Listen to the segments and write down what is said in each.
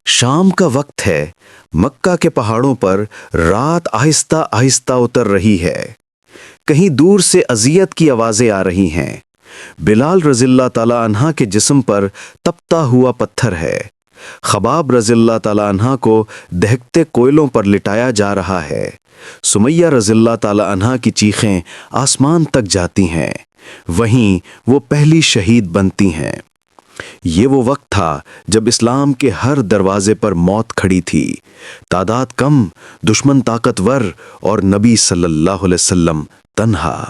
شام کا وقت ہے، مکہ کے پہاڑوں پر رات آہستہ آہستہ اتر رہی ہے۔ کہیں دور سے اذیت کی آوازیں آ رہی ہیں۔ بلال رضی اللہ تعالی عنہ کے جسم پر تپتا ہوا پتھر ہے۔ خباب رضی اللہ تعالی عنہ کو دہکتے کوئلوں پر لٹایا جا رہا ہے۔ سمیہ رضی اللہ تعالی عنہ کی چیخیں آسمان تک جاتی ہیں۔ وہیں وہ پہلی شہید بنتی ہیں۔ یہ وہ وقت تھا جب اسلام کے ہر دروازے پر موت کھڑی تھی۔ تعداد کم، دشمن طاقتور اور نبی صلی اللہ علیہ وسلم تنہا۔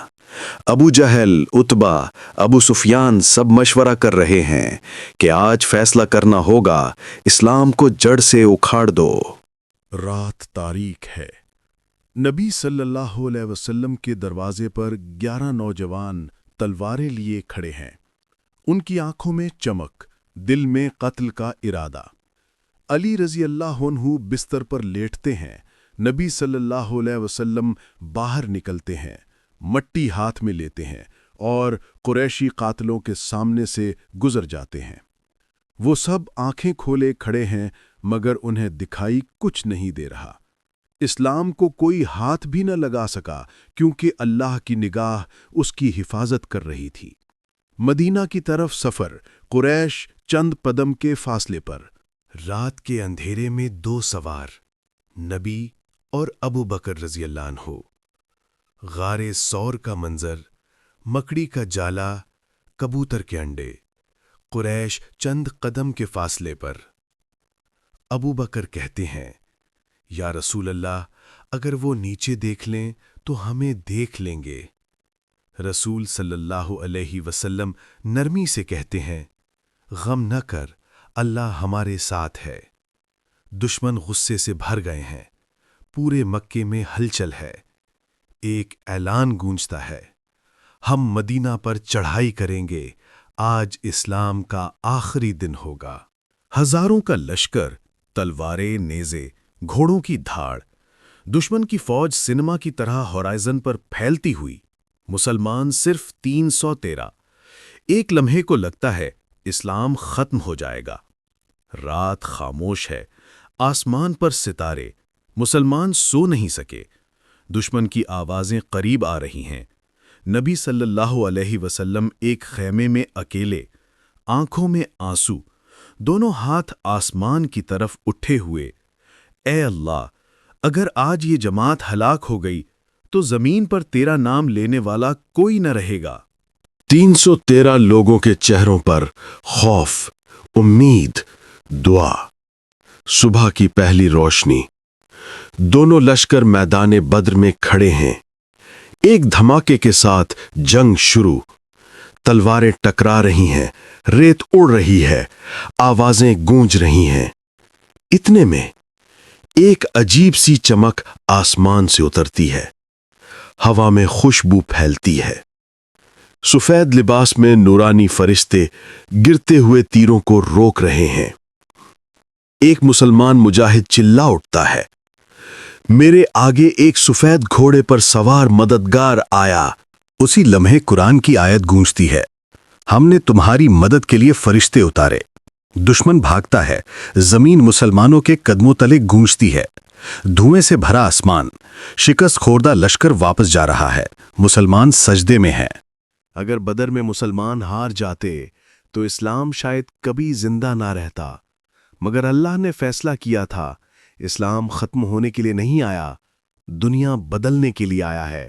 ابو جہل، عتبہ، ابو سفیان سب مشورہ کر رہے ہیں کہ آج فیصلہ کرنا ہوگا، اسلام کو جڑ سے اکھاڑ دو۔ رات تاریک ہے۔ نبی صلی اللہ علیہ وسلم کے دروازے پر 11 نوجوان تلواریں لیے کھڑے ہیں۔ ان کی آنکھوں میں چمک، دل میں قتل کا ارادہ۔ علی رضی اللہ عنہ بستر پر لیٹتے ہیں۔ نبی صلی اللہ علیہ وسلم باہر نکلتے ہیں، مٹی ہاتھ میں لیتے ہیں اور قریشی قاتلوں کے سامنے سے گزر جاتے ہیں۔ وہ سب آنکھیں کھولے کھڑے ہیں، مگر انہیں دکھائی کچھ نہیں دے رہا۔ اسلام کو کوئی ہاتھ بھی نہ لگا سکا، کیونکہ اللہ کی نگاہ اس کی حفاظت کر رہی تھی۔ مدینہ کی طرف سفر، قریش چند قدم کے فاصلے پر۔ رات کے اندھیرے میں 2 سوار، نبی اور ابو بکر رضی اللہ عنہ۔ غار ثور کا منظر، مکڑی کا جالا، کبوتر کے انڈے۔ قریش چند قدم کے فاصلے پر۔ ابو بکر کہتے ہیں، یا رسول اللہ، اگر وہ نیچے دیکھ لیں تو ہمیں دیکھ لیں گے۔ رسول صلی اللہ علیہ وسلم نرمی سے کہتے ہیں، غم نہ کر، اللہ ہمارے ساتھ ہے۔ دشمن غصے سے بھر گئے ہیں۔ پورے مکے میں ہلچل ہے۔ ایک اعلان گونجتا ہے، ہم مدینہ پر چڑھائی کریں گے، آج اسلام کا آخری دن ہوگا۔ ہزاروں کا لشکر، تلواریں، نیزے، گھوڑوں کی دھاڑ۔ دشمن کی فوج سنیما کی طرح ہورائزن پر پھیلتی ہوئی۔ مسلمان صرف 313۔ ایک لمحے کو لگتا ہے اسلام ختم ہو جائے گا۔ رات خاموش ہے، آسمان پر ستارے۔ مسلمان سو نہیں سکے۔ دشمن کی آوازیں قریب آ رہی ہیں۔ نبی صلی اللہ علیہ وسلم ایک خیمے میں اکیلے، آنکھوں میں آنسو، دونوں ہاتھ آسمان کی طرف اٹھے ہوئے۔ اے اللہ، اگر آج یہ جماعت ہلاک ہو گئی تو زمین پر تیرا نام لینے والا کوئی نہ رہے گا۔ 313 لوگوں کے چہروں پر خوف، امید، دعا۔ صبح کی پہلی روشنی۔ دونوں لشکر میدان بدر میں کھڑے ہیں۔ ایک دھماکے کے ساتھ جنگ شروع۔ تلواریں ٹکرا رہی ہیں، ریت اڑ رہی ہے، آوازیں گونج رہی ہیں۔ اتنے میں ایک عجیب سی چمک آسمان سے اترتی ہے۔ ہوا میں خوشبو پھیلتی ہے۔ سفید لباس میں نورانی فرشتے گرتے ہوئے تیروں کو روک رہے ہیں۔ ایک مسلمان مجاہد چلا اٹھتا ہے، میرے آگے ایک سفید گھوڑے پر سوار مددگار آیا۔ اسی لمحے قرآن کی آیت گونجتی ہے، ہم نے تمہاری مدد کے لیے فرشتے اتارے۔ دشمن بھاگتا ہے، زمین مسلمانوں کے قدموں تلے گونجتی ہے۔ دھوئیں سے بھرا آسمان، شکست خوردہ لشکر واپس جا رہا ہے۔ مسلمان سجدے میں ہیں۔ اگر بدر میں مسلمان ہار جاتے تو اسلام شاید کبھی زندہ نہ رہتا، مگر اللہ نے فیصلہ کیا تھا، اسلام ختم ہونے کے لیے نہیں آیا، دنیا بدلنے کے لیے آیا ہے۔